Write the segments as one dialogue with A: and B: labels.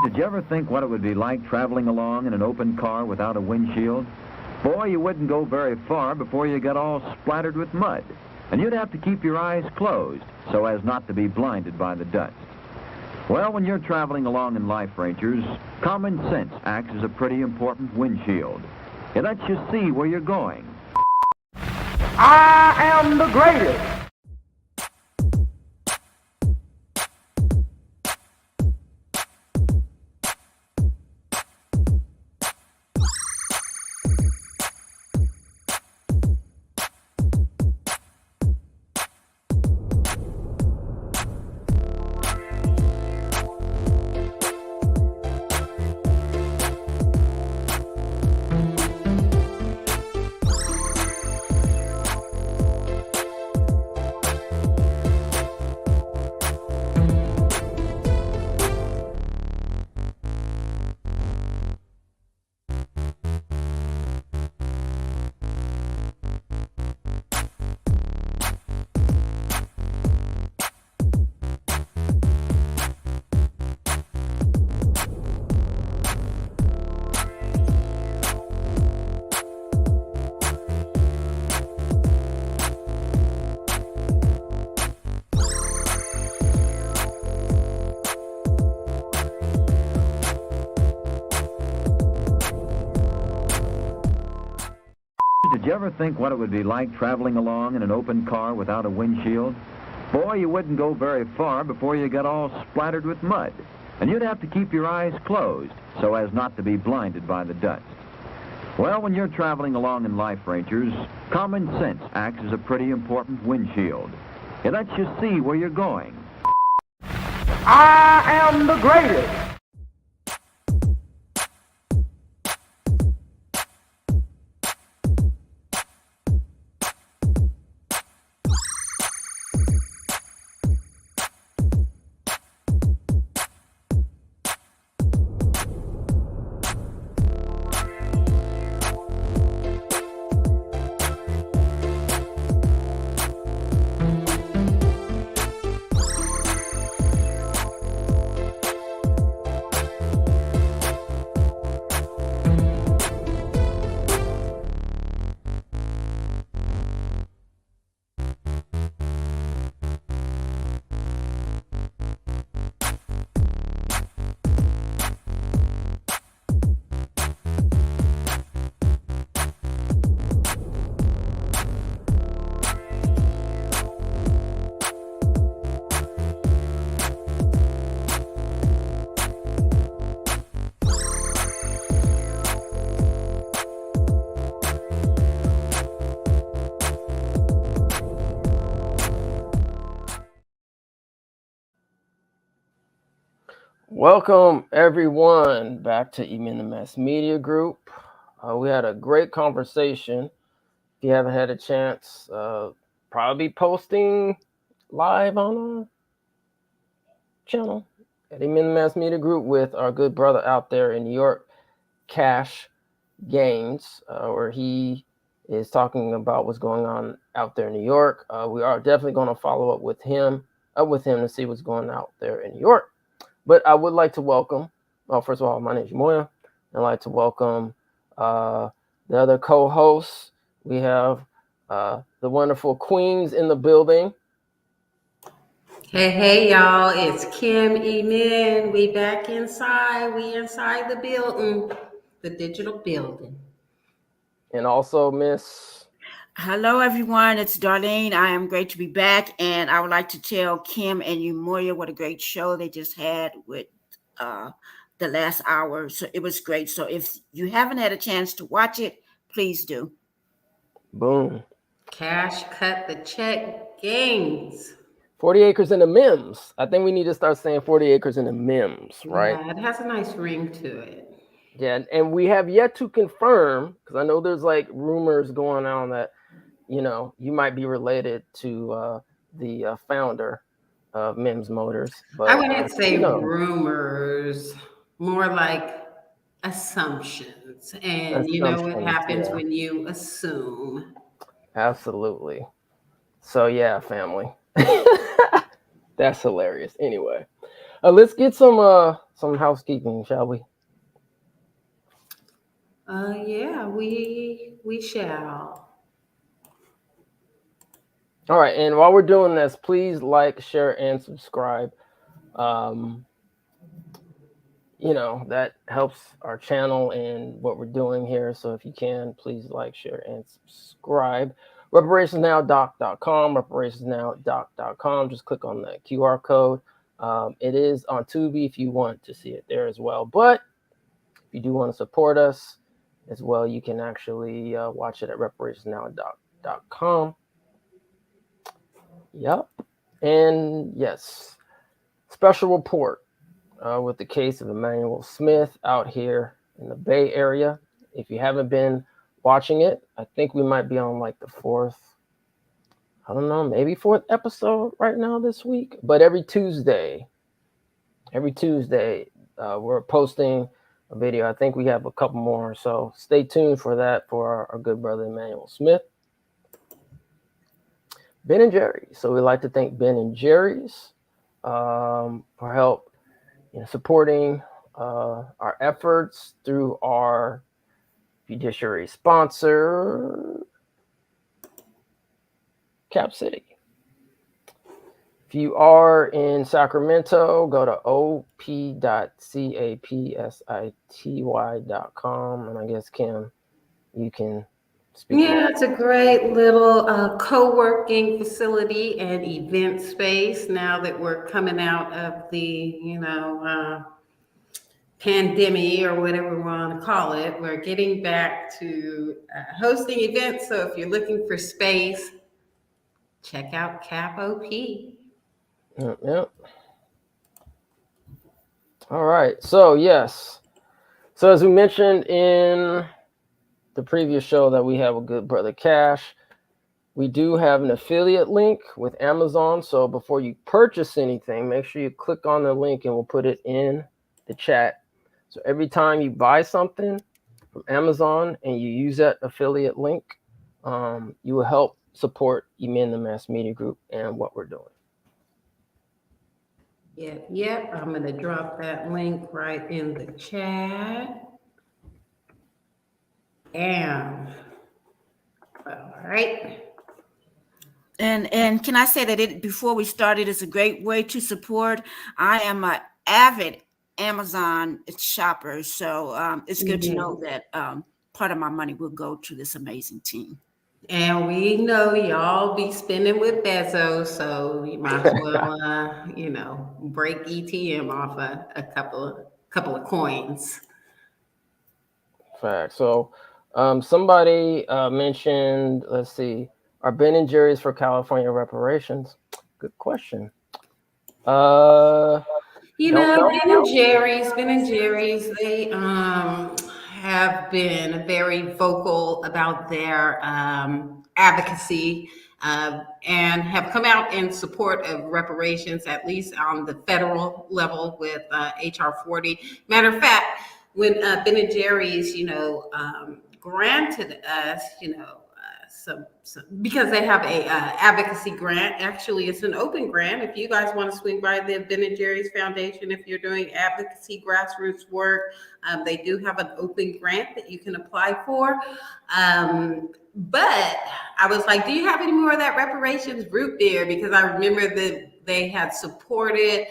A: Did you ever think what it would be like traveling along in an open car without a windshield? Boy, you wouldn't go very far before you got all splattered with mud. And you'd have to keep your eyes closed so as not to be blinded by the dust. Well, when you're traveling along in life, Rangers, common sense acts as a pretty important windshield. It lets you see where you're going.
B: I am the greatest.
A: Did you ever think what it would be like traveling along in an open car without a windshield? Boy, you wouldn't go very far before you got all splattered with mud. And you'd have to keep your eyes closed so as not to be blinded by the dust. Well, when you're traveling along in life, Rangers, common sense acts as a pretty important windshield. It lets you see where you're going.
B: I am the greatest.
C: Welcome, everyone, back to Emin the Mass Media Group. We had a great conversation. If you haven't had a chance, probably posting live on our channel at Emin the Mass Media Group with our good brother out there in New York, Cash Gaines, where he is talking about what's going on out there in New York. We are definitely going to follow up with him to see what's going out there in New York. But I would like to welcome, first of all, my name is Moya. I'd like to welcome the other co-hosts. We have the wonderful Queens in the building.
D: Hey, y'all. It's Kim Emin. We back inside. We inside the building, the digital building.
C: And also Miss...
E: Hello, everyone. It's Darlene. I am great to be back, and I would like to tell Kim and Moya what a great show they just had with the last hour. So it was great. So if you haven't had a chance to watch it, please do.
C: Boom.
D: Cash cut the check gains.
C: 40 acres in the Mims. I think we need to start saying 40 acres in the Mims, right?
D: Yeah, it has a nice ring to it.
C: Yeah, and we have yet to confirm, because I know there's like rumors going on that, you know, you might be related to the founder of Mims Motors. But
D: I wouldn't say rumors, more like assumptions. And you know what happens when you assume.
C: Absolutely. So yeah, family. That's hilarious. Anyway, let's get some some housekeeping, shall we?
D: Yeah, we shall.
C: All right, and while we're doing this, please like, share, and subscribe. That helps our channel and what we're doing here. So if you can, please like, share, and subscribe. Reparationsnowdoc.com, reparationsnowdoc.com. Just click on the QR code. It is on Tubi if you want to see it there as well. But if you do want to support us as well, you can actually watch it at reparationsnowdoc.com. Yep. And yes, special report with the case of Emmanuel Smith out here in the Bay Area. If you haven't been watching it, I think we might be on like the maybe fourth episode right now this week. But every Tuesday, we're posting a video. I think we have a couple more, so stay tuned for that for our good brother Emmanuel Smith. Ben and Jerry's. So we'd like to thank Ben and Jerry's for help supporting our efforts through our fiduciary sponsor, Cap City. If you are in Sacramento, go to op.capsity.com. And I guess, Kim, you can speak.
D: Yeah, it's a great little co-working facility and event space now that we're coming out of the, pandemic or whatever we want to call it. We're getting back to hosting events. So if you're looking for space, check out Cap OP.
C: Yep. All right. So, yes. So, as we mentioned in the previous show that we have a good brother Cash, we do have an affiliate link with Amazon. So, before you purchase anything, make sure you click on the link and we'll put it in the chat. So, every time you buy something from Amazon and you use that affiliate link, you will help support Emin the Mass Media Group and what we're doing.
D: Yep. I'm going to drop that link right in the chat. And all right.
E: And can I say that before we started, it's a great way to support. I am an avid Amazon shopper, so it's good to know that part of my money will go to this amazing team.
D: And we know y'all be spending with Bezos, so you might as well, break ETM off a couple of coins.
C: Fact. So, somebody mentioned, let's see, are Ben and Jerry's for California reparations? Good question.
D: Ben and Jerry's, they have been very vocal about their advocacy and have come out in support of reparations, at least on the federal level with HR 40. Matter of fact, when Ben and Jerry's, granted us, some because they have a advocacy grant. Actually, it's an open grant. If you guys want to swing by the Ben and Jerry's Foundation, if you're doing advocacy grassroots work, they do have an open grant that you can apply for. But I was like, do you have any more of that reparations root beer? Because I remember that they had supported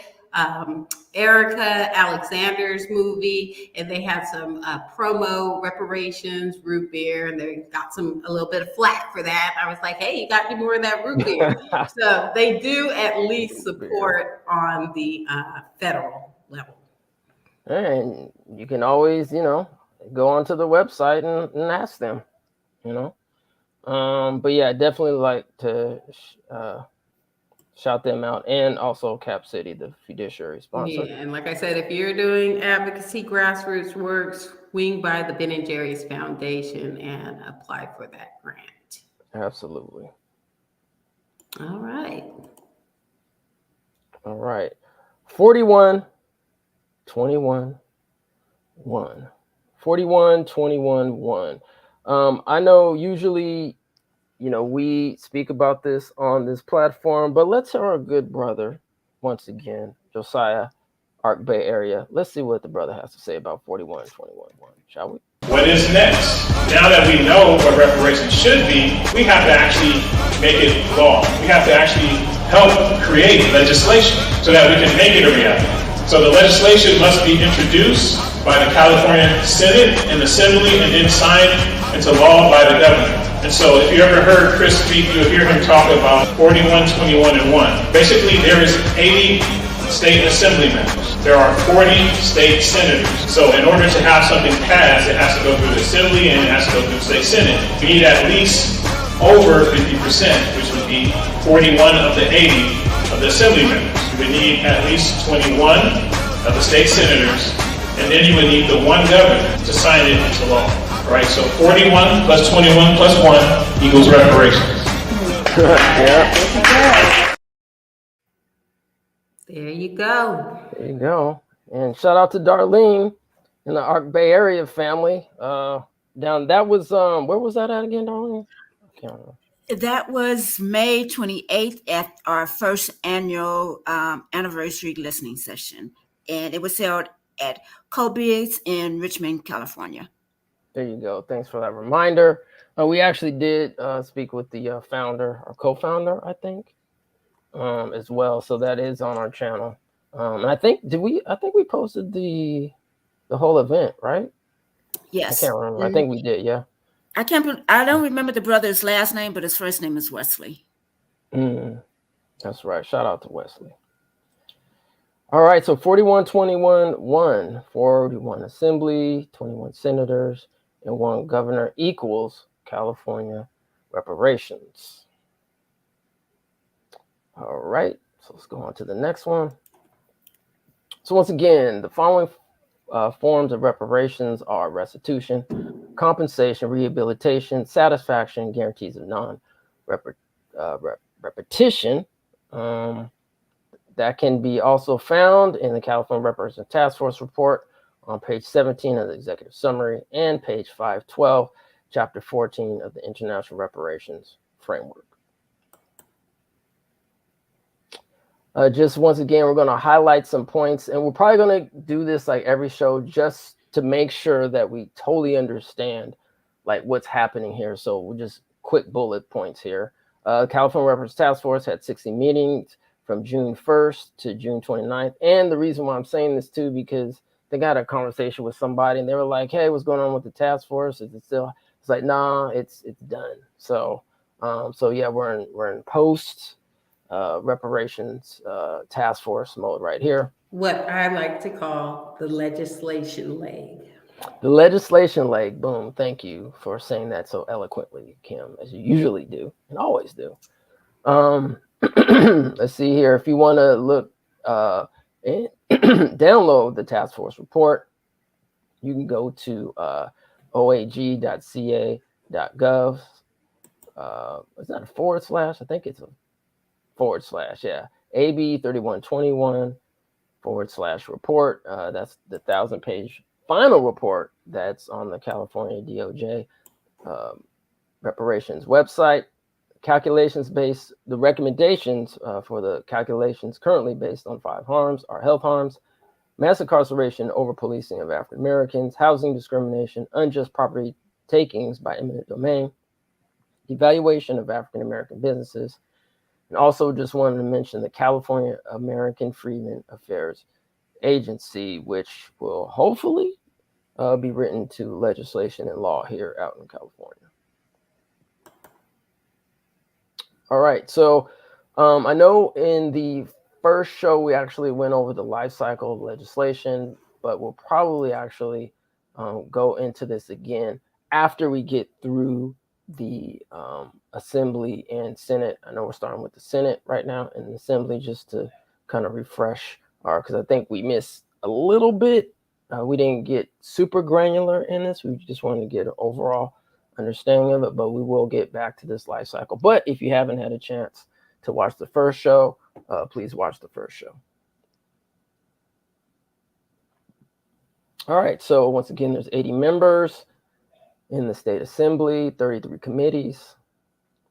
D: Erica Alexander's movie, and they had some promo reparations root beer, and they got a little bit of flack for that. I was like, hey, you got any more of that root beer? So they do at least support on the federal level.
C: And you can always, go onto the website and ask them, But yeah, definitely like to shout them out, and also Cap City, the fiduciary sponsor.
D: Yeah, and like I said, if you're doing advocacy grassroots work, swing by the Ben and Jerry's Foundation and apply for that grant.
C: Absolutely.
D: All right.
C: 41, 21, 1. 41, 21, 1. I know usually, we speak about this on this platform, but let's hear our good brother, once again, Josiah, Arc Bay area. Let's see what the brother has to say about 4121.1, shall we?
F: What is next? Now that we know what reparations should be, we have to actually make it law. We have to actually help create legislation so that we can make it a reality. So the legislation must be introduced by the California Senate and Assembly and then signed into law by the governor. And so if you ever heard Chris speak, you'll hear him talk about 4121 and 1. Basically, there is 80 state assembly members. There are 40 state senators. So in order to have something passed, it has to go through the assembly and it has to go through the state senate. We need at least over 50%, which would be 41 of the 80 of the assembly members. You would need at least 21 of the state senators, and then you would need the one governor to sign it into law. Right? So 41 plus 21 plus 1 equals reparations.
C: Yeah.
D: There you go.
C: There you go. And shout out to Darlene in the Arc Bay area family. Down that was where was that at again, Darlene? I can't remember.
E: That was May 28th at our first annual anniversary listening session. And it was held at Kobe's in Richmond, California.
C: There you go. Thanks for that reminder. We actually did speak with the founder or co-founder, I think, as well. So that is on our channel. And I think we posted the whole event, right?
E: Yes.
C: I can't remember. I think we did. Yeah.
E: I don't remember the brother's last name, but his first name is Wesley.
C: That's right. Shout out to Wesley. All right. So 4121-1, 41 assembly, 21 senators, and 1 governor equals California reparations. All right. So let's go on to the next one. So once again, the following forms of reparations are restitution, compensation, rehabilitation, satisfaction, guarantees of non-repetition. That can be also found in the California Reparations Task Force report on page 17 of the executive summary and page 512, chapter 14 of the International Reparations Framework. Just once again, we're going to highlight some points, and we're probably going to do this like every show just to make sure that we totally understand like what's happening here. So we'll just quick bullet points here. California Reparations Task Force had 60 meetings from June 1st to June 29th. And the reason why I'm saying this too, because they got a conversation with somebody and they were like, hey, what's going on with the task force? Is it still? It's like, nah, it's done. So yeah, we're in post reparations task force mode right here.
D: What I like to call the legislation leg.
C: The legislation leg. Boom. Thank you for saying that so eloquently, Kim, as you usually do and always do. Let's see here. If you want to look and download the task force report, you can go to oag.ca.gov. Is that a /? I think it's a /. Yeah. AB 3121 /report. That's the 1,000-page final report that's on the California DOJ reparations website. Calculations based, the recommendations for the calculations currently based on 5 harms are health harms, mass incarceration, over policing of African Americans, housing discrimination, unjust property takings by eminent domain, devaluation of African American businesses, and also just wanted to mention the California American Freedmen Affairs Agency, which will hopefully be written to legislation and law here out in California. All right, so I know in the first show we actually went over the life cycle of legislation, but we'll probably actually go into this again after we get through the Assembly and Senate. I know we're starting with the Senate right now and the Assembly just to kind of refresh because I think we missed a little bit. We didn't get super granular in this. We just wanted to get an overall understanding of it, but we will get back to this life cycle. But if you haven't had a chance to watch the first show, please watch the first show. All right, so once again, there's 80 members in the state assembly, 33 committees,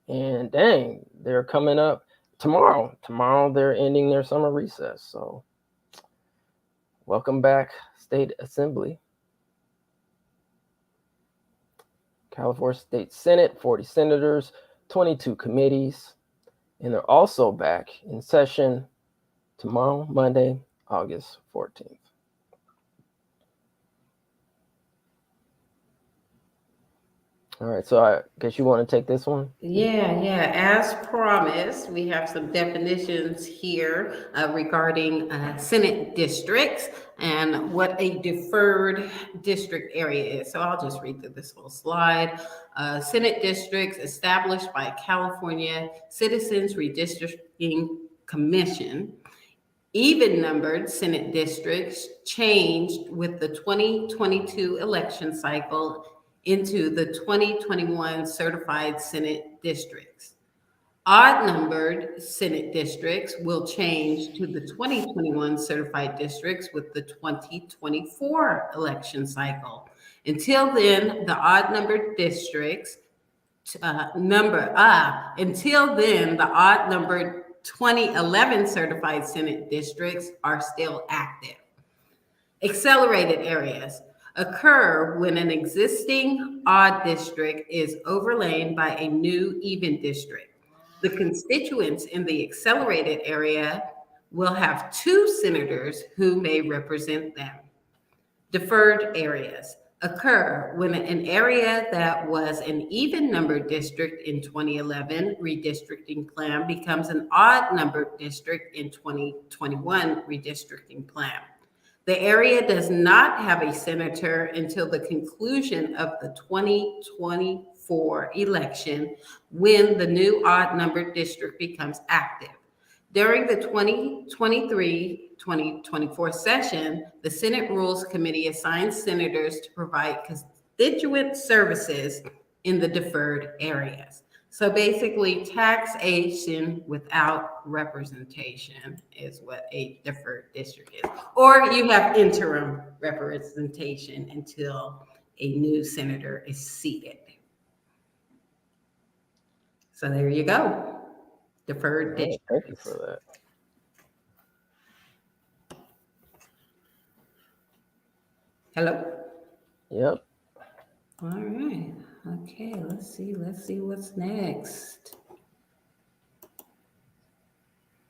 C: and dang, they're coming up tomorrow. Tomorrow they're ending their summer recess, so welcome back, State Assembly. California State Senate, 40 senators, 22 committees, and they're also back in session tomorrow, Monday, August 14th. All right, so I guess you want to take this one?
D: Yeah. As promised, we have some definitions here regarding Senate districts and what a deferred district area is. So I'll just read through this whole slide. Senate districts established by California Citizens Redistricting Commission. Even numbered Senate districts changed with the 2022 election cycle into the 2021 certified Senate districts. Odd numbered Senate districts will change to the 2021 certified districts with the 2024 election cycle. Until then, the odd numbered districts until then, the odd numbered 2011 certified Senate districts are still active. Accelerated areas occur when an existing odd district is overlain by a new even district. The constituents in the accelerated area will have two senators who may represent them. Deferred areas occur when an area that was an even numbered district in 2011 redistricting plan becomes an odd numbered district in 2021 redistricting plan. The area does not have a senator until the conclusion of the 2024 election when the new odd numbered district becomes active. During the 2023-2024 session, the Senate Rules Committee assigned senators to provide constituent services in the deferred areas. So basically, taxation without representation is what a deferred district is. Or you have interim representation until a new senator is seated. So there you go. Deferred district.
C: Thank you for that.
D: Hello?
C: Yep.
D: All right. Okay, let's see what's next.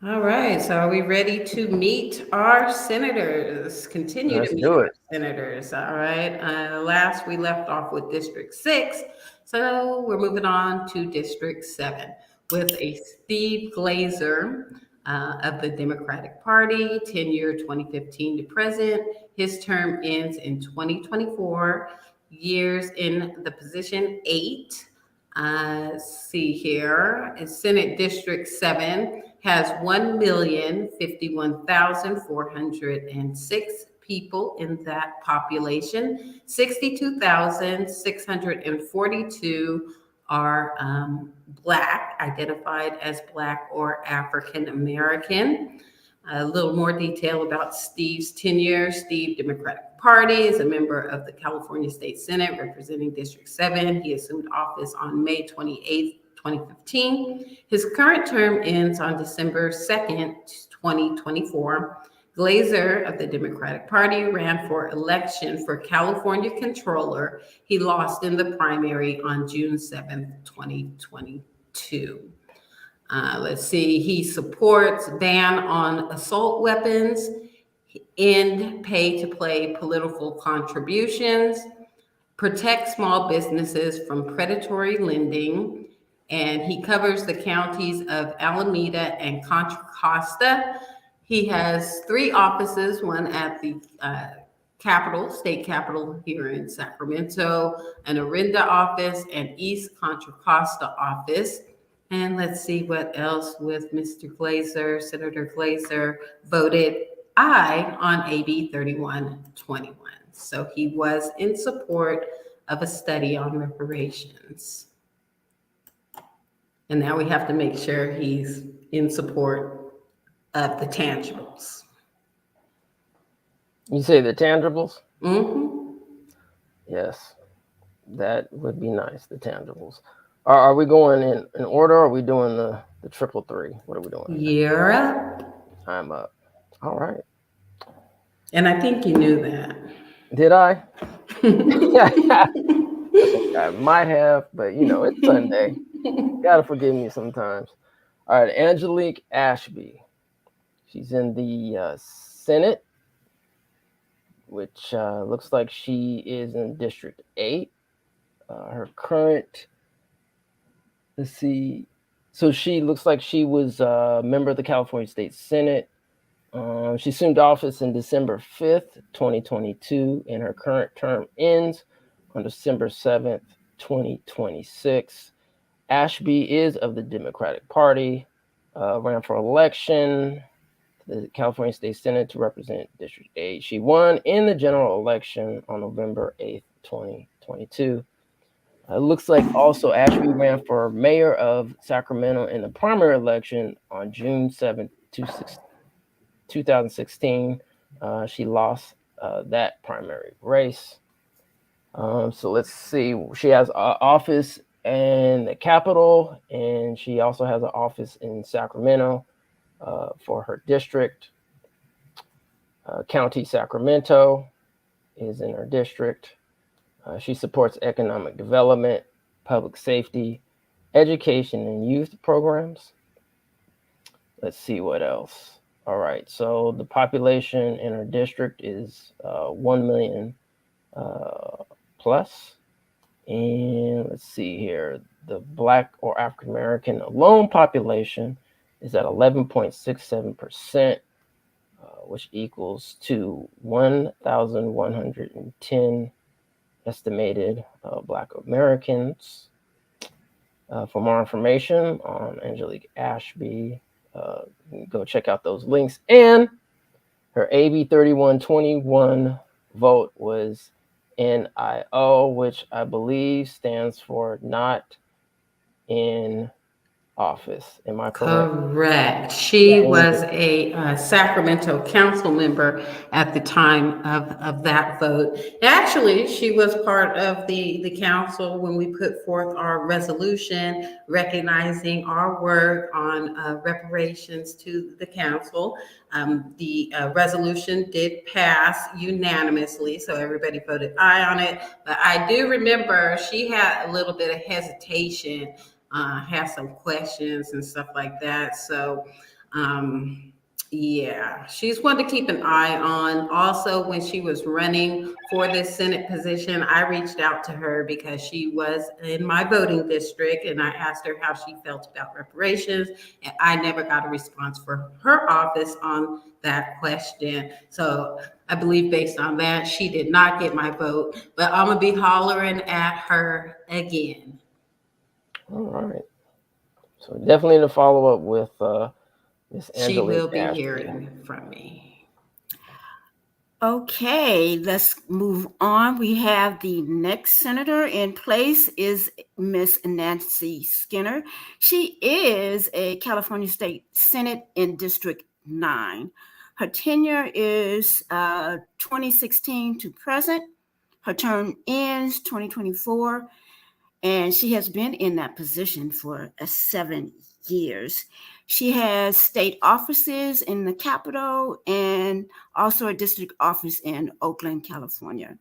D: All right, so are we ready to meet our senators? Continue
C: Let's
D: to meet
C: do
D: our
C: it.
D: senators. All right. Last we left off with District 6. So we're moving on to District 7 with a Steve Glazer of the Democratic Party, tenure 2015 to present. His term ends in 2024. Years in the position 8. See here, Senate District 7 has 1,051,406 people in that population. 62,642 are Black, identified as Black or African American. A little more detail about Steve's tenure. Steve, Democratic Party, is a member of the California State Senate representing District 7. He assumed office on May 28th, 2015. His current term ends on December 2nd, 2024. Glazer of the Democratic Party ran for election for California Controller. He lost in the primary on June 7th, 2022. Let's see, he supports ban on assault weapons, end pay-to-play political contributions, protect small businesses from predatory lending, and he covers the counties of Alameda and Contra Costa. He has 3 offices, one at the state capitol here in Sacramento, an Orinda office, and East Contra Costa office. And let's see what else with Mr. Glazer. Senator Glazer voted aye on AB 3121. So he was in support of a study on reparations. And now we have to make sure he's in support of the tangibles.
C: You say the tangibles?
D: Mm-hmm.
C: Yes, that would be nice, the tangibles. Are we going in order, or are we doing the 333? What are we doing?
D: You're up.
C: I'm up. All right.
D: And I think you knew that.
C: Did I? I think I might have, but it's Sunday. Gotta forgive me sometimes. All right, Angelique Ashby. She's in the Senate, which looks like she is in District 8. Her current, let's see. So she looks like she was a member of the California State Senate. She assumed office in December 5th, 2022, and her current term ends on December 7th, 2026. Ashby is of the Democratic Party, ran for election to the California State Senate to represent District 8. She won in the general election on November 8th, 2022. It looks like also Ashby ran for mayor of Sacramento in the primary election on June 7th, 2016. She lost that primary race. So let's see. She has an office in the Capitol, and she also has an office in Sacramento for her district. County Sacramento is in her district. She supports economic development, public safety, education, and youth programs. Let's see what else. All right, so the population in her district is 1 million plus. And let's see here. The Black or African American alone population is at 11.67%, which equals to 1,110 estimated Black Americans. For more information on Angelique Ashby, go check out those links. And her AB 3121 vote was NIO, which I believe stands for not in office. Am I correct?
D: Correct. She was a Sacramento council member at the time of that vote. Actually, she was part of the council when we put forth our resolution recognizing our work on reparations to the council. The resolution did pass unanimously, so everybody voted aye on it. But I do remember she had a little bit of hesitation, have some questions and stuff like that. So, yeah, she's one to keep an eye on. Also, when she was running for this Senate position, I reached out to her because she was in my voting district, and I asked her how she felt about reparations, and I never got a response for her office on that question. So I believe based on that, she did not get my vote, but I'm gonna be hollering at her again.
C: All right. So definitely to follow up with Miss
D: She
C: Angelique
D: will be
C: Ashby.
D: hearing from me.
E: Okay, let's move on. We have the next senator in place is Miss Nancy Skinner. She is a California State Senate in District 9. Her tenure is 2016 to present. Her term ends 2024, and she has been in that position for 7 years. She has state offices in the Capitol and also a district office in Oakland, California.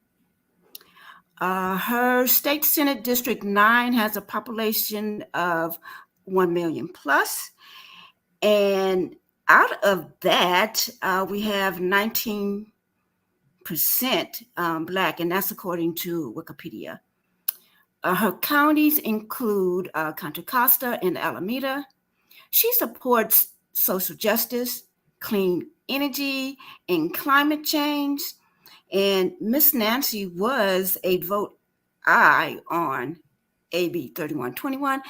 E: Her state Senate District 9 has a population of 1 million plus. And out of that, we have 19% Black, and that's according to Wikipedia. Her counties include Contra Costa and Alameda. She supports social justice, clean energy, and climate change. And Miss Nancy was a vote aye on AB 3121.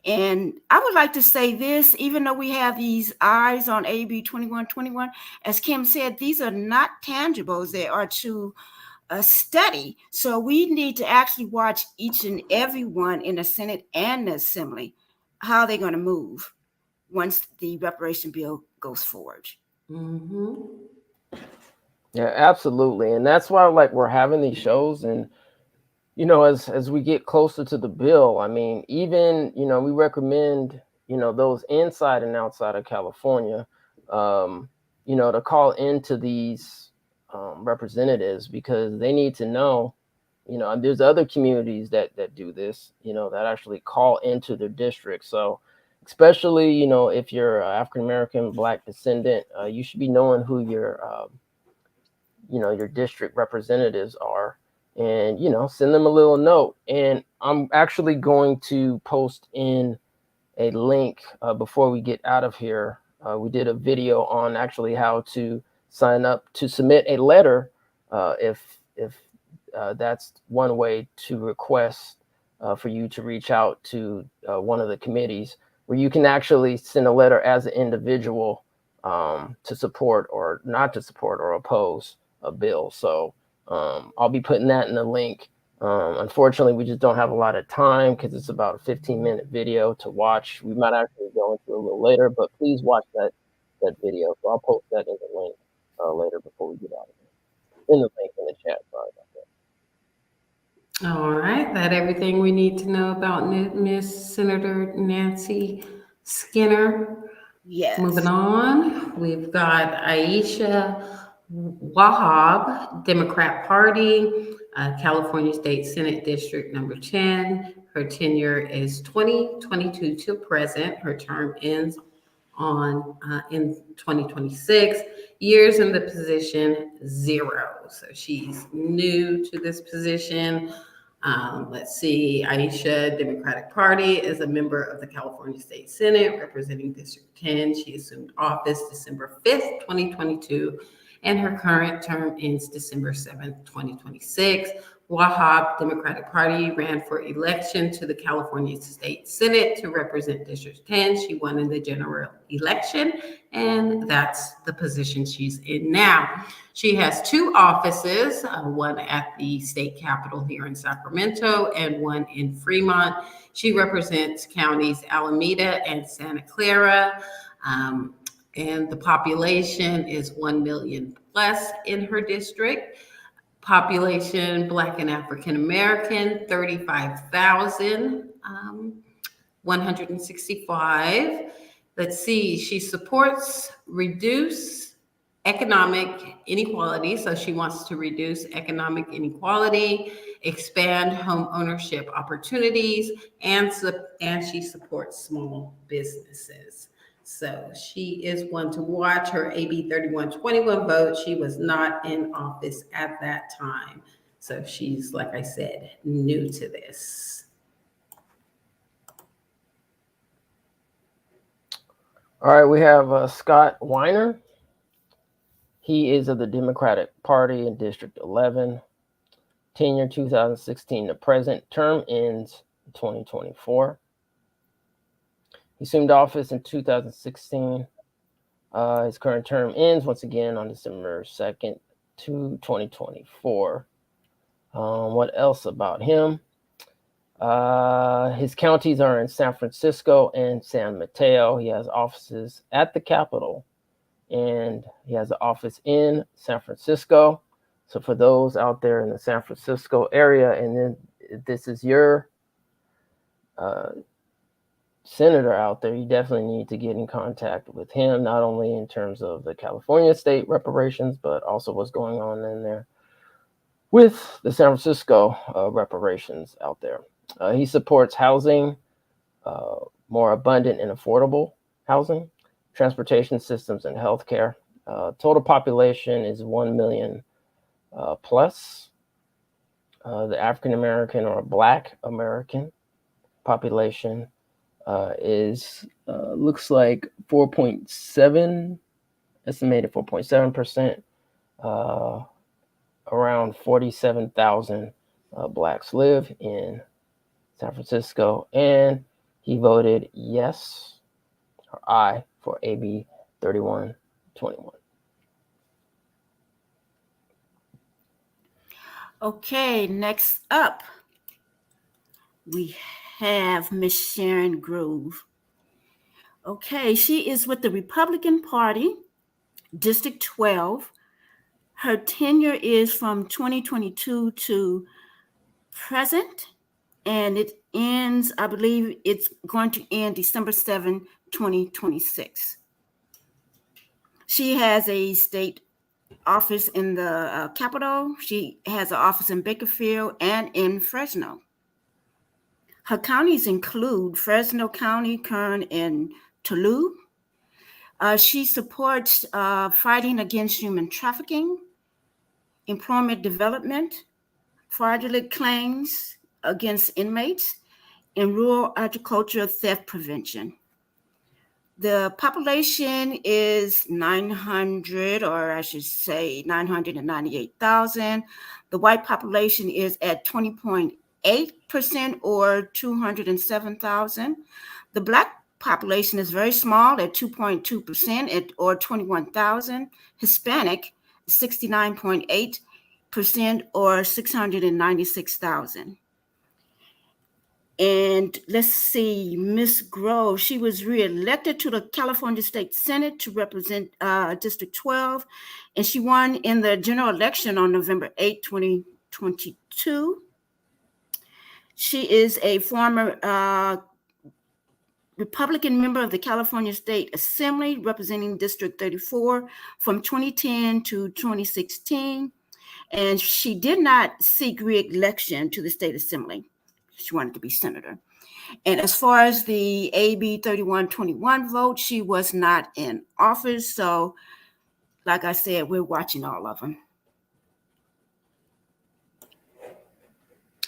E: And I would like to say this, even though we have these ayes on AB 2121, as Kim said, these are not tangibles. They are to study. So we need to actually watch each and every one in the Senate and the Assembly, how they're going to move once the reparation bill goes forward.
D: Mm-hmm.
C: Yeah, absolutely. And that's why we're having these shows, and as we get closer to the bill, I mean, even we recommend those inside and outside of California to call into these representatives, because they need to know, and there's other communities that do this, that actually call into their district. So especially, if you're African American, Black descendant, you should be knowing who your district representatives are, and send them a little note. And I'm actually going to post in a link before we get out of here. We did a video on actually how to sign up to submit a letter, if that's one way to request for you to reach out to one of the committees, where you can actually send a letter as an individual to support or not to support or oppose a bill. So I'll be putting that in the link. Unfortunately, we just don't have a lot of time because it's about a 15-minute video to watch. We might actually go into a little later, but please watch that video. So I'll post that in the link later before we get out of here. In the link in the chat. Sorry about that.
D: All right, that everything we need to know about Miss Senator Nancy Skinner.
E: Yes.
D: Moving on, we've got Aisha Wahab, Democrat Party, California State Senate District number 10. Her tenure is 2022 to present. Her term ends in 2026. Years in the position, 0. So she's new to this position. Let's see, Aisha, Democratic Party, is a member of the California State Senate representing District 10. She assumed office December 5th, 2022, and her current term ends December 7th, 2026. Wahab, Democratic Party, ran for election to the California State Senate to represent District 10. She won in the general election, and that's the position she's in now. She has 2 offices, one at the state capitol here in Sacramento and one in Fremont. She represents counties Alameda and Santa Clara, and the population is 1 million plus in her district. Population, Black and African American, 35,165. Let's see, she supports reduce economic inequality. So she wants to reduce economic inequality, expand home ownership opportunities, and she supports small businesses. So she is one to watch. Her AB 3121 vote, she was not in office at that time. So she's, like I said, new to this.
C: All right, we have Scott Weiner. He is of the Democratic Party in District 11. Tenure 2016 to present. Term ends 2024. He assumed office in 2016. His current term ends once again on December 2nd, 2024. What else about him? His counties are in San Francisco and San Mateo. He has offices at the Capitol, and he has an office in San Francisco. So for those out there in the San Francisco area, and then this is your senator out there, you definitely need to get in contact with him, not only in terms of the California state reparations, but also what's going on in there with the San Francisco reparations out there. He supports housing, more abundant and affordable housing, transportation systems, and healthcare. Total population is 1 million plus. The African American or Black American population is looks like 4.7, estimated 4.7%. Around 47,000 Blacks live in San Francisco, and he voted yes or aye for AB 3121.
E: Okay, next up, we have Miss Sharon Grove. Okay, she is with the Republican Party, District 12. Her tenure is from 2022 to present, and it ends, I believe it's going to end December 7, 2026. She has a state office in the Capitol. She has an office in Bakersfield and in Fresno. Her counties include Fresno County, Kern, and Toulouse. She supports fighting against human trafficking, employment development, fraudulent claims against inmates, and rural agriculture theft prevention. The population is 900, or I should say 998,000. The white population is at 20.8% or 207,000. The Black population is very small at 2.2% or 21,000. Hispanic, 69.8% or 696,000. And let's see, Miss Grove, she was reelected to the California State Senate to represent District 12, and she won in the general election on November 8, 2022. She is a former Republican member of the California State Assembly, representing District 34 from 2010 to 2016, and she did not seek re-election to the State Assembly. She wanted to be senator. And as far as the AB 3121 vote, she was not in office. So, like I said, we're watching all of them.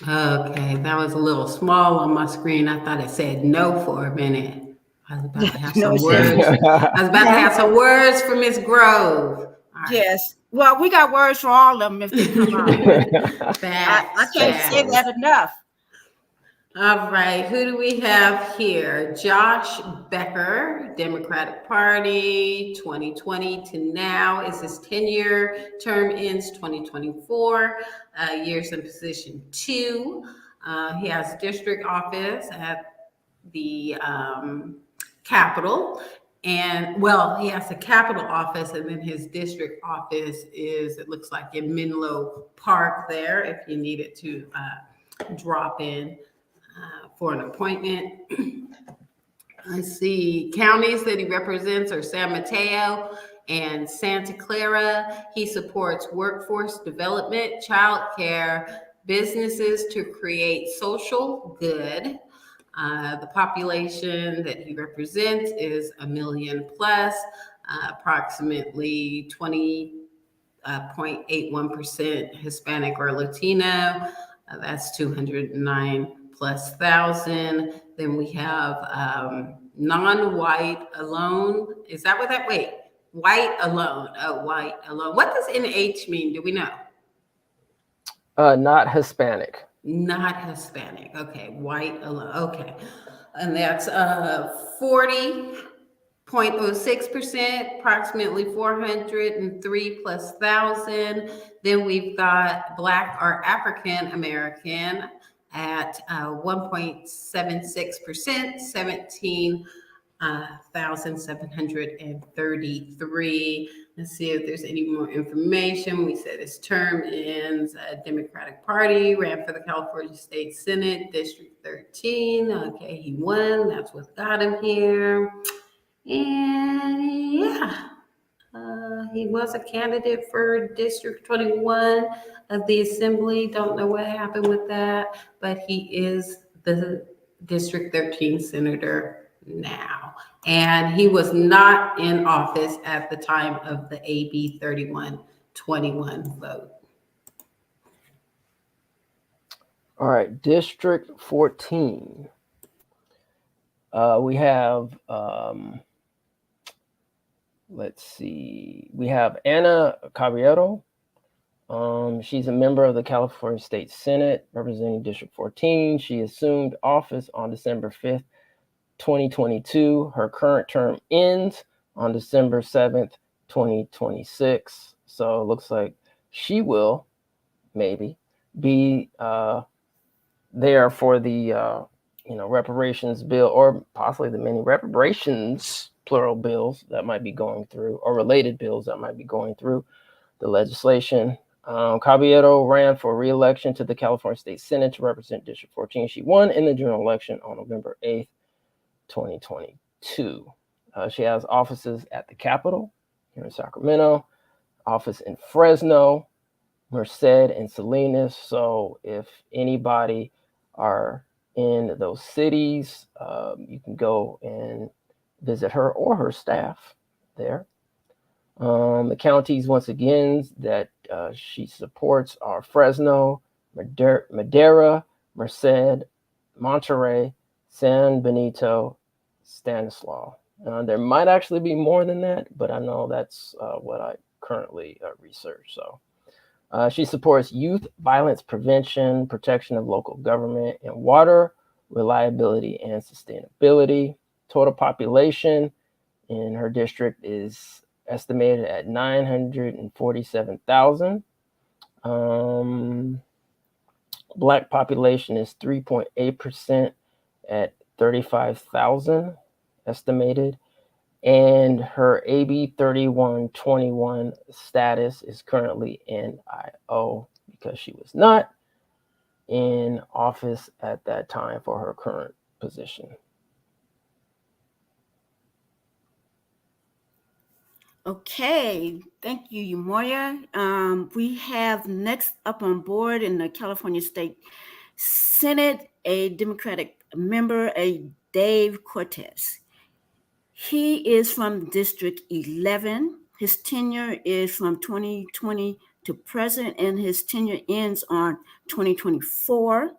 D: Okay, that was a little small on my screen. I thought it said no for a minute. I was about to have
E: No,
D: some words. I was about to have some words for Miss Grove. All right.
E: Yes. Well, we got words for all of them if they come out. I can't say that enough.
D: All right, who do we have here? Josh Becker, Democratic Party, 2020 to now is his tenure. Term ends 2024. Years in position 2. He has district office at the Capitol. And well, he has a Capitol office, and then his district office is, it looks like, in Menlo Park there, if you needed to drop in for an appointment. I see counties that he represents are San Mateo and Santa Clara. He supports workforce development, child care, businesses to create social good. The population that he represents is 1 million plus, approximately 20.81% Hispanic or Latino. That's 209 plus thousand. Then we have non-white alone. Is that what that, wait, white alone. Oh, white alone. What does NH mean? Do we know?
C: Not Hispanic.
D: Not Hispanic. Okay, white alone. Okay. And that's 40.06%, approximately 403 plus thousand. Then we've got Black or African American at 1.76%, 17,733. Let's see if there's any more information. We said his term ends. Democratic Party, ran for the California State Senate, District 13. Okay, he won. That's what got him here. And yeah, he was a candidate for District 21 of the Assembly. Don't know what happened with that, but he is the District 13 senator now. And he was not in office at the time of the AB 3121 vote.
C: All right, District 14. We have, let's see, we have Ana Caballero. She's a member of the California State Senate, representing District 14. She assumed office on December 5th, 2022. Her current term ends on December 7th, 2026. So it looks like she will maybe be there for the reparations bill, or possibly the many reparations plural bills that might be going through, or related bills that might be going through the legislation. Caballero ran for re-election to the California State Senate to represent District 14. She won in the general election on November 8th, 2022. She has offices at the Capitol here in Sacramento, office in Fresno, Merced, and Salinas. So if anybody are in those cities, you can go and visit her or her staff there. The counties, once again, that she supports are Fresno, Madera, Merced, Monterey, San Benito, Stanislaus. There might actually be more than that, but I know that's what I currently research. So she supports youth violence prevention, protection of local government, and water reliability and sustainability. Total population in her district is estimated at 947,000. Black population is 3.8% at 35,000 estimated. And her AB 3121 status is currently NIO because she was not in office at that time for her current position.
E: Okay, thank you, Umoya. We have next up on board in the California State Senate a Democratic member, a Dave Cortez. He is from District 11. His tenure is from 2020 to present, and his tenure ends on 2024.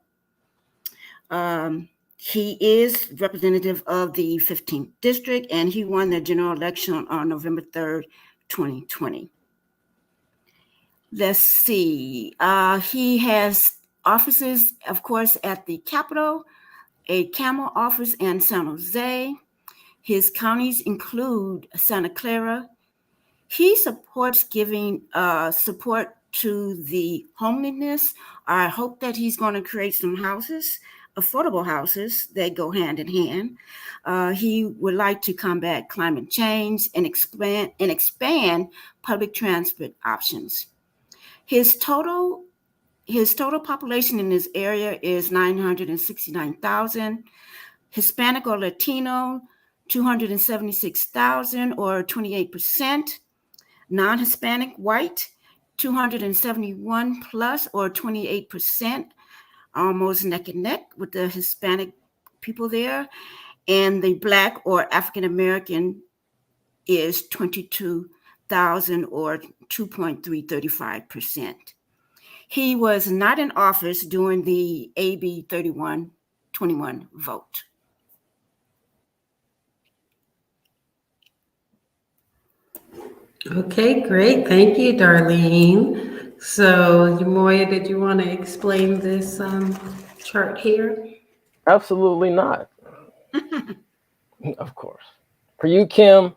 E: He is representative of the 15th district, and he won the general election on November 3rd, 2020. Let's see. He has offices, of course, at the Capitol, a Camel office in San Jose. His counties include Santa Clara. He supports giving support to the homelessness. I hope that he's going to create some houses, affordable houses that go hand in hand. He would like to combat climate change and expand public transport options. His total population in this area is 969,000. Hispanic or Latino, 276,000 or 28%. Non-Hispanic white, 271 plus or 28%, almost neck and neck with the Hispanic people there. And the Black or African American is 22,000 or 2.335%. He was not in office during the AB 3121 vote.
D: Okay, great. Thank you, Darlene. So, Umoya, did you want to explain this chart here?
C: Absolutely not. Of course. For you, Kim,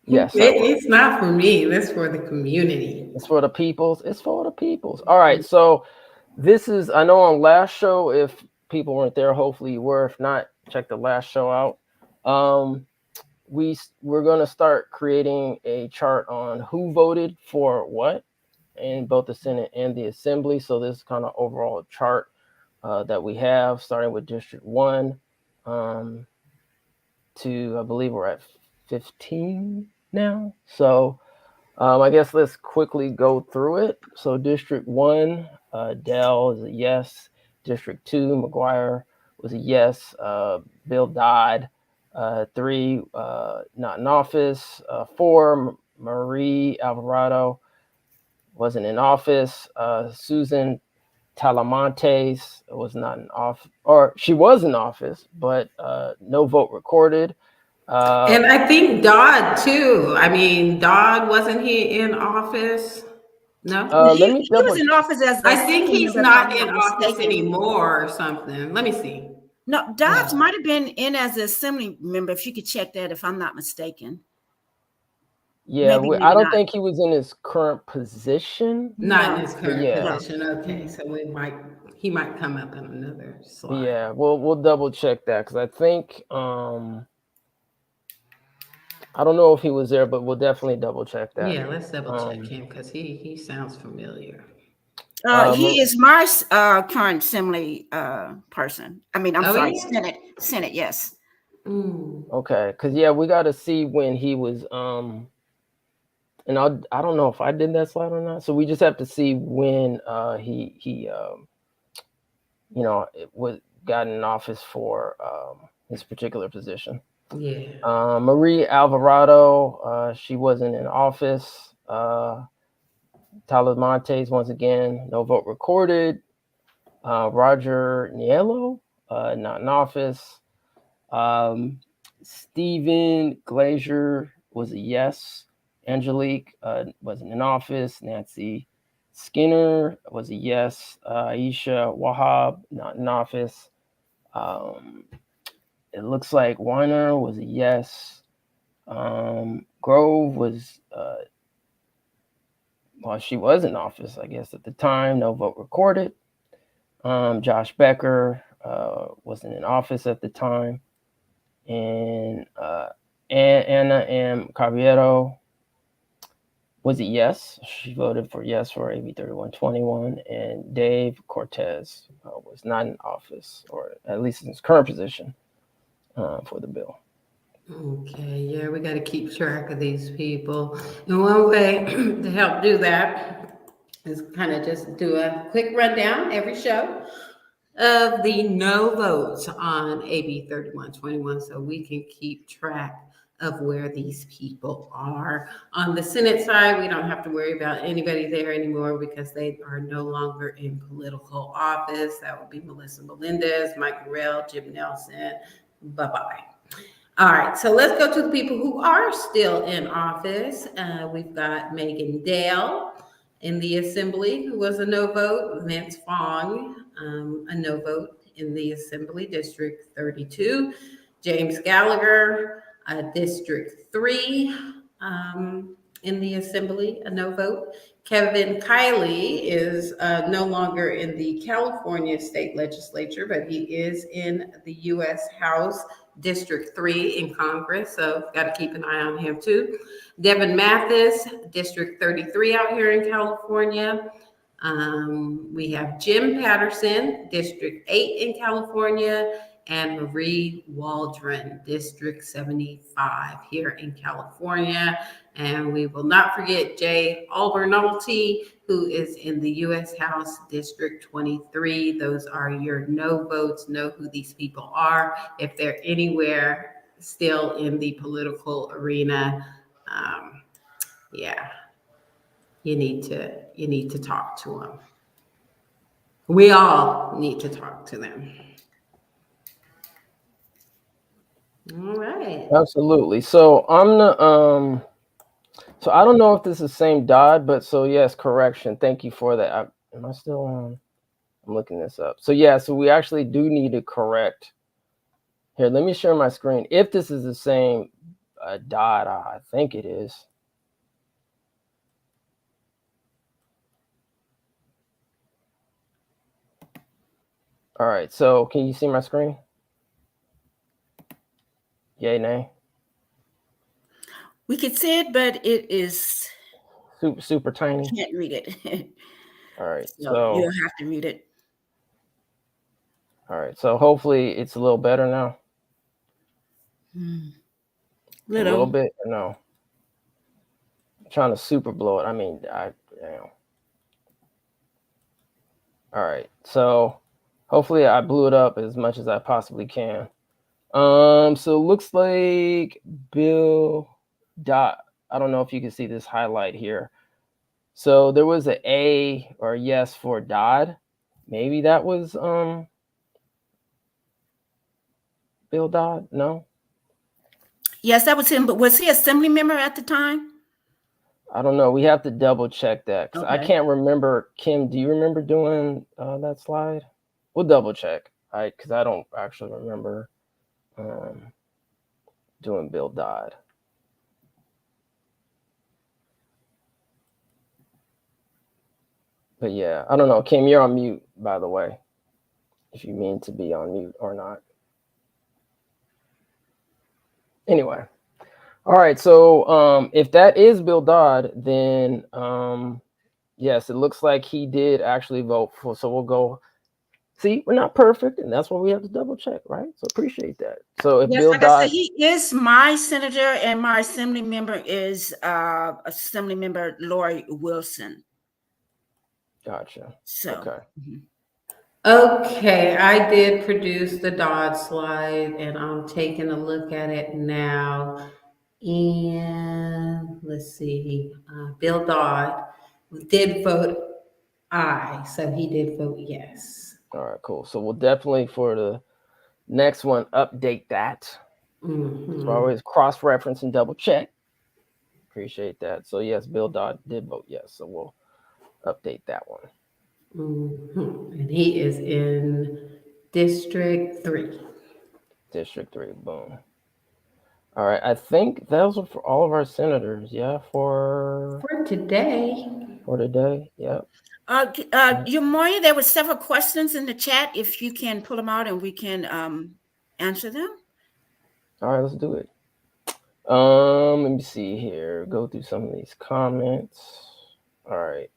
C: yes.
D: It's not for me. That's for the community.
C: It's for the peoples. It's for the peoples. All right. So this is, I know on last show, if people weren't there, hopefully you were. If not, check the last show out. We're going to start creating a chart on who voted for what in both the Senate and the Assembly. So this is kind of overall chart that we have, starting with District 1 to, I believe we're at 15 now. So I guess let's quickly go through it. So District 1, Dell is a yes. District 2, McGuire was a yes. Bill Dodd, 3, not in office. 4, Marie Alvarado wasn't in office. Susan Talamontes was not in office, or she was in office, but no vote recorded.
D: And I think Dodd too. I mean, Dodd, wasn't he in office? No.
C: Let me
E: He was in office as
D: I think he's
E: member,
D: not
E: if I'm
D: in office
E: mistaken.
D: anymore or something. Let me see.
E: No, Dobbs might have been in as an assembly member. If you could check that, if I'm not mistaken.
C: Yeah,
E: maybe
C: I don't
E: not.
C: think he was in his current position.
D: Not in his current
C: yeah.
D: position. Okay, so he might come up in another slide.
C: Yeah, we'll double check that because I think I don't know if he was there, but we'll definitely double check that.
D: Yeah, let's double check him because he sounds familiar.
E: He is my current assembly person. I mean, I'm sorry,
D: yeah?
E: Senate, yes.
C: Okay, because we got to see when he was and I don't know if I did that slide or not. So we just have to see when he got in office for his particular position.
D: Yeah.
C: Marie Alvarado, she wasn't in office. Tyler Montes, once again, no vote recorded. Roger Niello, not in office. Stephen Glazier was a yes. Angelique wasn't in office. Nancy Skinner was a yes. Aisha Wahab, not in office. It looks like Weiner was a yes. Grove was, she was in office, I guess, at the time. No vote recorded. Josh Becker wasn't in office at the time. And Anna M. Caballero was a yes. She voted for yes for AB 3121. And Dave Cortez was not in office, or at least in his current position, for the bill.
D: Okay, yeah, we got to keep track of these people. And one way to help do that is kind of just do a quick rundown every show of the no votes on AB 3121 so we can keep track of where these people are. On the Senate side, we don't have to worry about anybody there anymore because they are no longer in political office. That would be Melissa Melendez, Mike Morrell, Jim Nelson. Bye-bye. All right, so let's go to the people who are still in office. We've got Megan Dale in the Assembly, who was a no vote. Vince Fong, a no vote in the Assembly, District 32. James Gallagher, District 3, in the Assembly, a no vote. Kevin Kiley is no longer in the California State Legislature, but he is in the U.S. House, District 3 in Congress, so got to keep an eye on him too. Devin Mathis, District 33 out here in California. We have Jim Patterson, District 8 in California, and Marie Waldron, District 75 here in California. And we will not forget Jay Albernolte, who is in the U.S. House, District 23. Those are your no votes. Know who these people are. If they're anywhere still in the political arena, yeah, you need to talk to them. We all need to talk to them. All right.
C: Absolutely. So so I don't know if this is the same Dodd, but so yes, correction. Thank you for that. Am I still on? I'm looking this up. So yeah, so we actually do need to correct. Here, let me share my screen. If this is the same Dodd, I think it is. All right, so can you see my screen? Yay, nay?
E: We could see it, but it is
C: Super tiny.
E: Can't read it.
C: All right,
E: so you'll have to read it.
C: All right, so hopefully it's a little better now. A little bit, or no? I'm trying to super blow it. I mean, damn. All right, so hopefully I blew it up as much as I possibly can. So it looks like Bill Dot. I don't know if you can see this highlight here. So there was an A or a yes for Dodd. Maybe that was Bill Dodd. No.
E: Yes, that was him. But was he assembly member at the time?
C: I don't know. We have to double check that because I can't remember. Kim, do you remember doing that slide? We'll double check. Because I don't actually remember doing Bill Dodd. But yeah, I don't know. Kim, you're on mute, by the way, if you mean to be on mute or not. Anyway. All right. So if that is Bill Dodd, then yes, it looks like he did actually vote for. So we'll go See, we're not perfect, and that's why we have to double check, right? So appreciate that. So if
E: Yes,
C: Bill
E: like I said,
C: Dodd,
E: he is my senator, and my assembly member is Assembly Member Lori Wilson.
C: gotcha.
E: So,
C: Okay.
D: Okay, I did produce the Dodd slide and I'm taking a look at it now. And let's see, Bill Dodd did vote aye, so he did vote yes.
C: All right, cool. So we'll definitely for the next one update that. So
D: Mhm.
C: always cross-reference and double check. Appreciate that. So yes, Bill Dodd did vote yes. So we'll update that one.
D: And he is in District 3.
C: District 3, boom. All right, I think those are for all of our senators. Yeah, for
D: today.
C: today. Yep.
E: Moya, there were several questions in the chat. If you can pull them out and we can answer them.
C: All right, let's do it. Let me see here. Go through some of these comments. All right.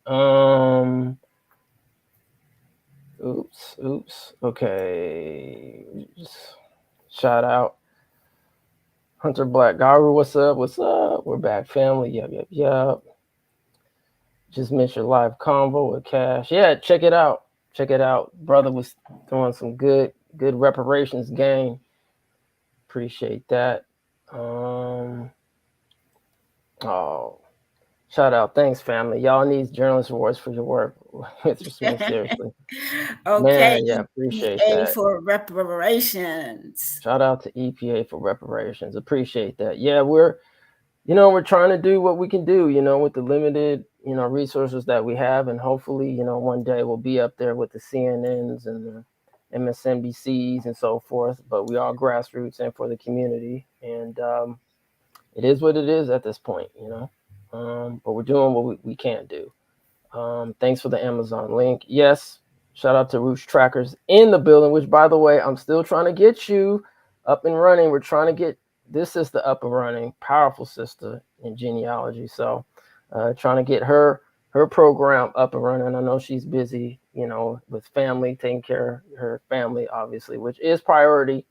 C: Oops. Okay. Just shout out Hunter Black Garber. What's up? We're back, family. Yep. Just missed your live convo with Cash. Yeah, check it out. Brother was throwing some good reparations game. Appreciate that. Shout out. Thanks, family. Y'all need journalist awards for your work. Seriously.
E: Okay.
C: Man, yeah, appreciate
E: EPA
C: that.
E: for reparations.
C: Shout out to EPA for reparations. Appreciate that. Yeah, we're trying to do what we can do, with the limited, resources that we have. And hopefully, one day we'll be up there with the CNNs and the MSNBCs and so forth. But we are grassroots and for the community. And it is what it is at this point, but we're doing what we can do. Thanks for the Amazon link. Yes, shout out to Roots Trackers in the building, which, by the way, I'm still trying to get you up and running. We're trying to get this sister up and running, powerful sister in genealogy. So trying to get her program up and running. I know she's busy, with family, taking care of her family, obviously, which is priority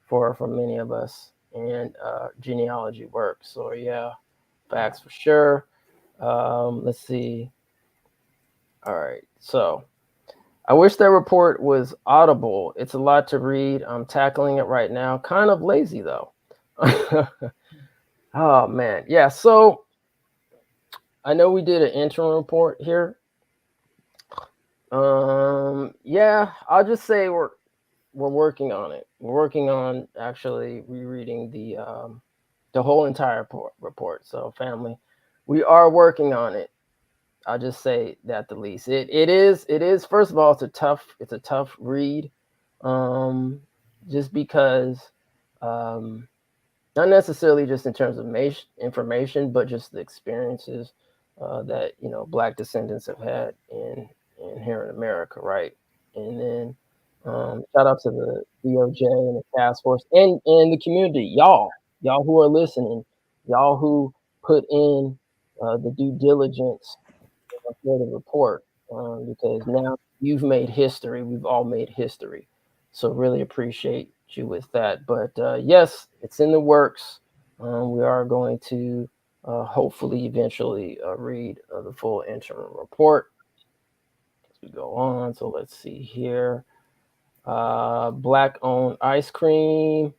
C: for many of us, and genealogy work. So yeah, facts for sure. Let's see. All right, so I wish that report was audible. It's a lot to read. I'm tackling it right now. Kind of lazy though. Oh man, yeah. So I know we did an interim report here. Yeah, I'll just say we're working on it. We're working on actually rereading the whole entire report. So family, we are working on it. I'll just say that the least. It is first of all, it's a tough read. Just because not necessarily just in terms of information, but just the experiences that Black descendants have had in here in America, right? And then shout out to the DOJ and the task force and the community, y'all who are listening, y'all who put in the due diligence for the report, because now you've made history. We've all made history. So really appreciate you with that. But yes, it's in the works. We are going to hopefully eventually read the full interim report as we go on. So let's see here. Black-owned ice cream.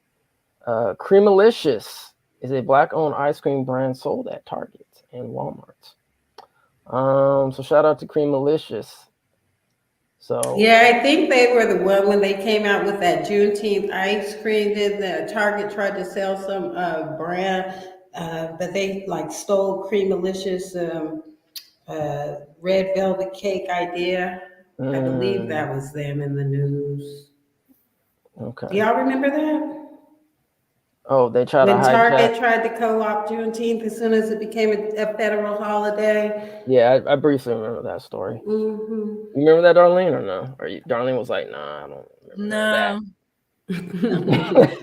C: Creamalicious is a Black-owned ice cream brand sold at Target and Walmart. So shout out to Creamalicious. So
D: yeah, I think they were the one when they came out with that Juneteenth ice cream. Did the Target tried to sell some brand, but they like stole Creamalicious red velvet cake idea. I believe that was them in the news.
C: Okay.
D: Do y'all remember that?
C: Oh, they tried
D: when
C: to hijack.
D: Target tried to co-opt Juneteenth as soon as it became a federal holiday.
C: Yeah, I briefly remember that story.
D: Mm-hmm.
C: You remember that, Darlene, or no? Or Darlene was like, "Nah, I don't remember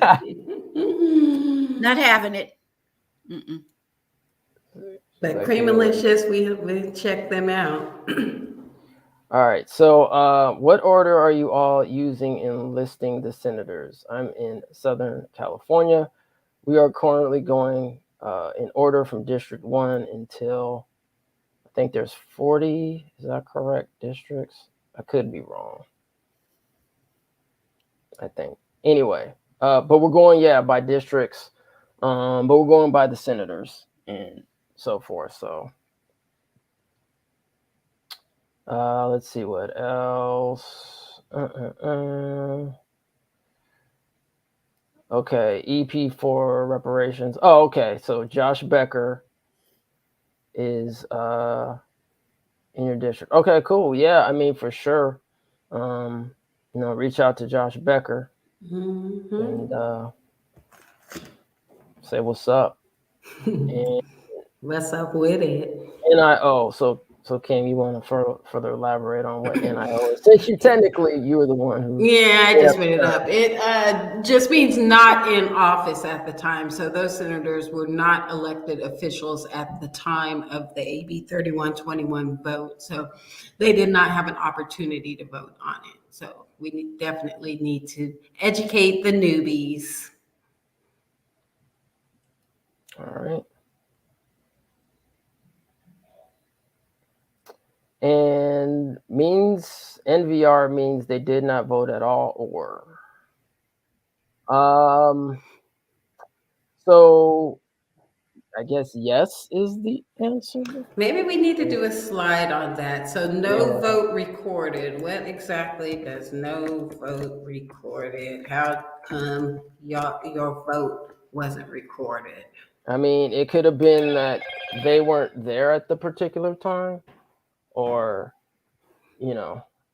E: that." Not having it.
D: But Creamalicious, we checked them out.
C: All right. So, what order are you all using in listing the senators? I'm in Southern California. We are currently going in order from District 1 until I think there's 40. Is that correct? Districts? I could be wrong. I think. Anyway, but we're going, by districts. But we're going by the senators and so forth. So, let's see what else. Okay, EP for reparations. Oh, okay. So Josh Becker is in your district. Okay, cool. Yeah, I mean for sure. Reach out to Josh Becker and say what's up. And
D: What's up with it?
C: NIO. So Kim, you want to further elaborate on what NIO is? Since you were the one who.
D: Yeah, I just read it up. It just means not in office at the time. So those senators were not elected officials at the time of the AB 3121 vote. So they did not have an opportunity to vote on it. So we definitely need to educate the newbies.
C: All right. And NVR means they did not vote at all, or so I guess yes is the answer.
D: Maybe we need to do a slide on that. So no
C: Yeah.
D: vote recorded. What exactly does no vote recorded? How come your vote wasn't recorded?
C: I mean, it could have been that they weren't there at the particular time, or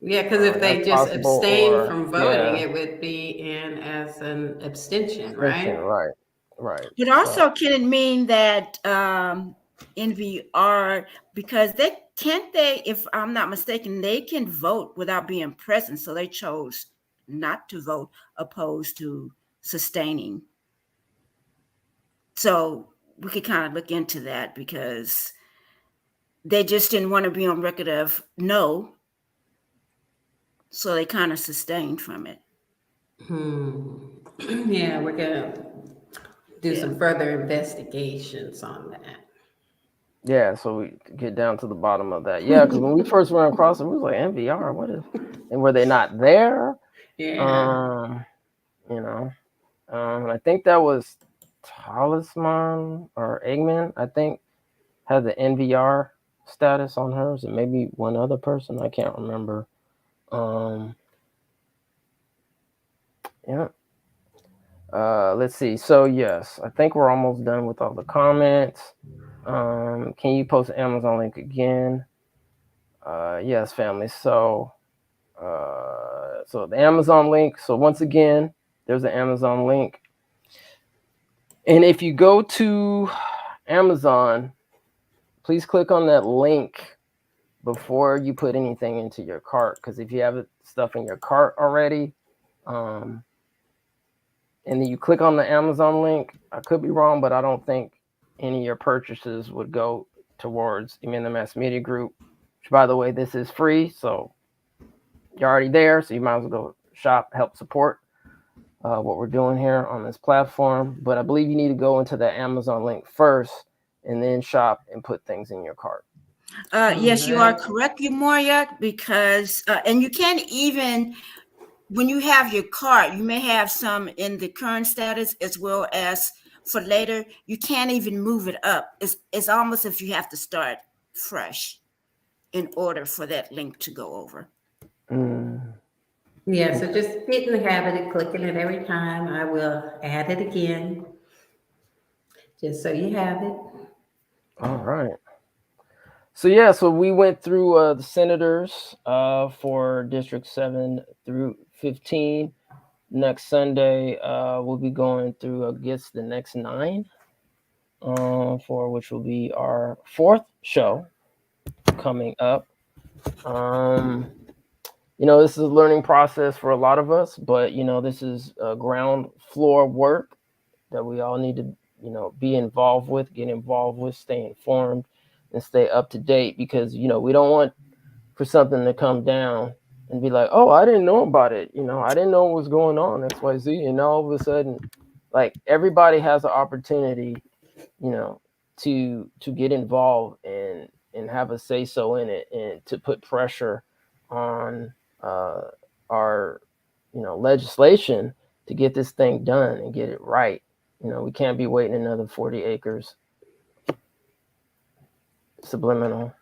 D: Yeah, because if they
C: that's
D: just
C: possible,
D: abstained
C: or
D: from voting, it would be in as an abstention, right?
C: right.
E: But also, can it mean that NVR, because if I'm not mistaken, they can vote without being present. So they chose not to vote opposed to sustaining. So we could kind of look into that because they just didn't want to be on record of no. So they kind of sustained from it.
D: Yeah, we're gonna do some further investigations on that.
C: Yeah, so we get down to the bottom of that. Yeah, because when we first ran across it, we was like, NVR, what is? And were they not there?
D: Yeah.
C: And I think that was Talisman or Eggman, I think, had the NVR status on hers, and maybe one other person, I can't remember. Let's see. So yes, I think we're almost done with all the comments. Can you post the Amazon link again? Yes, family. So the Amazon link. So once again, there's an Amazon link. And if you go to Amazon, please click on that link before you put anything into your cart. Because if you have stuff in your cart already, and then you click on the Amazon link, I could be wrong, but I don't think any of your purchases would go towards the Mass Media Group. Which, by the way, this is free, so you're already there, so you might as well go shop, help support what we're doing here on this platform. But I believe you need to go into the Amazon link first and then shop and put things in your cart.
E: Yes, you are correct, Moria, because and you can't even, when you have your cart, you may have some in the current status as well as for later. You can't even move it up. It's almost if you have to start fresh in order for that link to go over.
D: Yeah, so just get in the habit of clicking it every time. I will add it again, just so you have it.
C: All right. So we went through the senators for District 7 through 15. Next Sunday, we'll be going through, I guess, the next 9, for which will be our 4th show coming up. This is a learning process for a lot of us, but, this is ground floor work that we all need to, be involved with, get involved with, stay informed, and stay up to date, because, we don't want for something to come down and be like, oh, I didn't know about it. I didn't know what was going on, XYZ. And all of a sudden, like, everybody has an opportunity, to get involved and have a say so in it, and to put pressure on our legislation to get this thing done and get it right. We can't be waiting another 40 acres. Subliminal.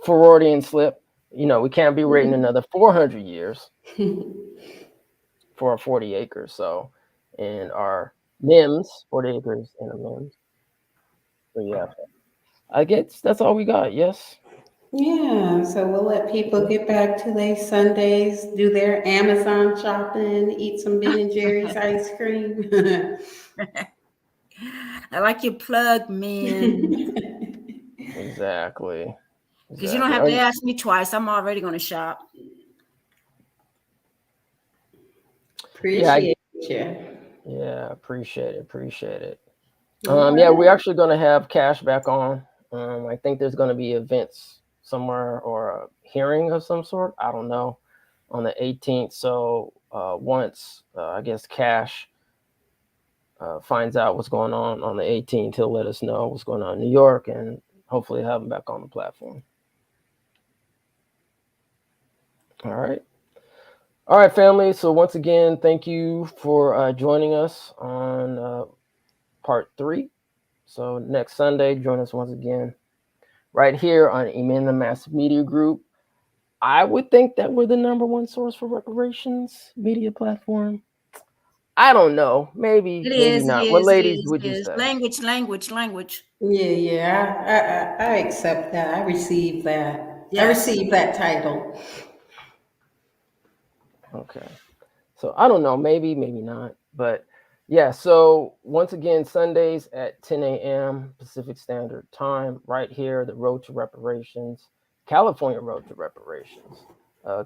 C: Freudian slip. We can't be waiting another 400 years for our 40 acres. So, and our MIMS, 40 acres and a MIMS. So yeah, I guess that's all we got. Yes.
D: Yeah, so we'll let people get back to their Sundays, do their Amazon shopping, eat some Ben and Jerry's ice cream.
E: I like your plug, man.
C: Exactly.
E: Because you don't have to ask me twice. I'm already going to shop.
D: Appreciate you.
C: Yeah, appreciate it. Yeah, we're actually going to have Cash back on. I think there's going to be events somewhere or a hearing of some sort. I don't know, on the 18th. So once I guess Cash finds out what's going on the 18th, he'll let us know what's going on in New York, and hopefully have him back on the platform. All right, family. So once again, thank you for joining us on part 3. So next Sunday, join us once again right here on Emin the Mass Media Group. I would think that we're the #1 source for reparations media platform. I don't know. Maybe not. What ladies would you say?
E: Language.
D: Yeah. I accept that. I receive that.
E: Yes.
D: I receive that title.
C: Okay. So I don't know. Maybe not. But yeah. So once again, Sundays at 10 a.m. Pacific Standard Time, right here, the Road to Reparations, California Road to Reparations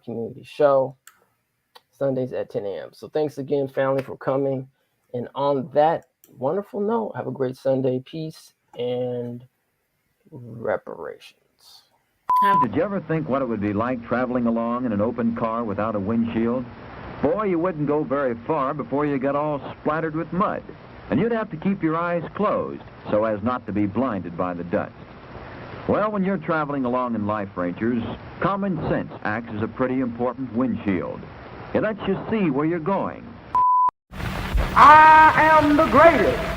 C: community show. Sundays at 10 a.m. So thanks again, family, for coming. And on that wonderful note, have a great Sunday. Peace and reparations.
A: Did you ever think what it would be like traveling along in an open car without a windshield? Boy, you wouldn't go very far before you got all splattered with mud. And you'd have to keep your eyes closed so as not to be blinded by the dust. Well, when you're traveling along in life, Rangers, common sense acts as a pretty important windshield. It lets you see where you're going.
B: I am the greatest.